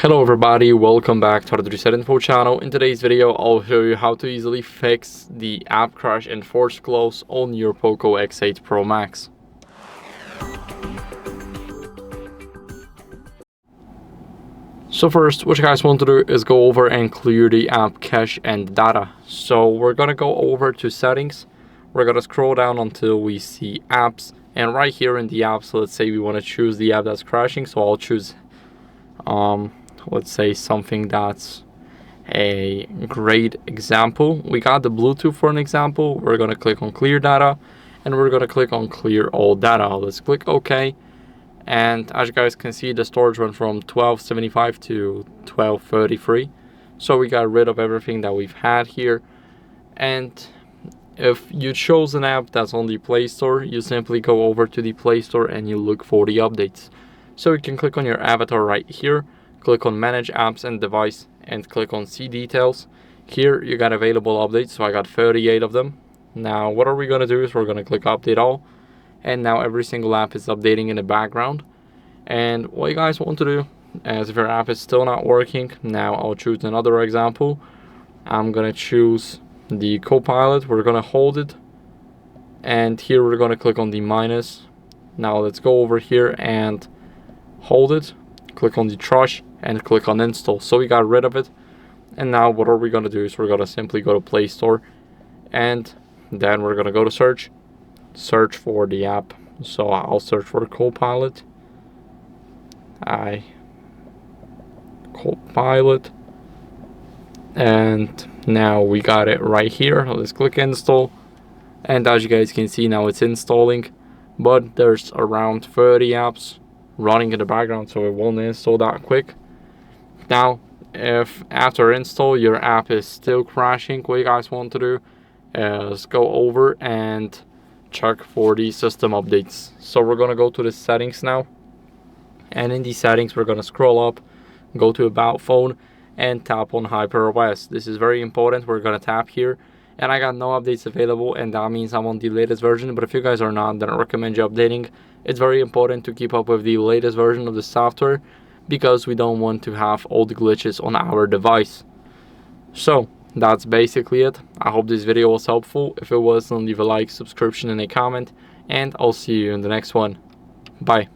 Hello everybody, welcome back to HardReset.Info channel. In today's video, I'll show you how to easily fix the app crash and force close on your POCO X8 Pro Max. So first, what you guys want to do is go over and clear the app cache and data. So we're gonna go over to settings. We're gonna scroll down until we see apps, and right here in the apps, let's say we want to choose the app that's crashing. So I'll choose let's say something that's a great example. We got the Bluetooth for an example. We're going to click on clear data, and we're going to click on clear all data. Let's click OK, and as you guys can see, the storage went from 1275 to 1233. So we got rid of everything that we've had here. And if you chose an app that's on the Play Store, you simply go over to the Play Store and you look for the updates. So you can click on your avatar right here, click on manage apps and device, and click on see details. Here you got available updates, so I got 38 of them. Now what are we going to do is we're going to click update all, and now every single app is updating in the background. And what you guys want to do, as if your app is still not working, now I'll choose another example. I'm going to choose the Copilot. We're going to hold it, and here we're going to click on the minus. Now let's go over here and hold it, click on the trash, and click on install. So we got rid of it. And now what are we going to do is we're going to simply go to Play Store, and then we're going to go to search for the app. So I'll search for Copilot, and now we got it right here. Let's click install, and as you guys can see, now it's installing, but there's around 30 apps running in the background, so it won't install that quick. Now if after install your app is still crashing, what you guys want to do is go over and check for the system updates. So we're going to go to the settings now, and in the settings we're going to scroll up, go to about phone, and tap on HyperOS. This is very important. We're going to tap here, and I got no updates available, and that means I'm on the latest version. But if you guys are not, then I recommend you updating. It's very important to keep up with the latest version of the software, because we don't want to have old glitches on our device. So that's basically it. I hope this video was helpful. If it was, then leave a like, subscription, and a comment, and I'll see you in the next one. Bye.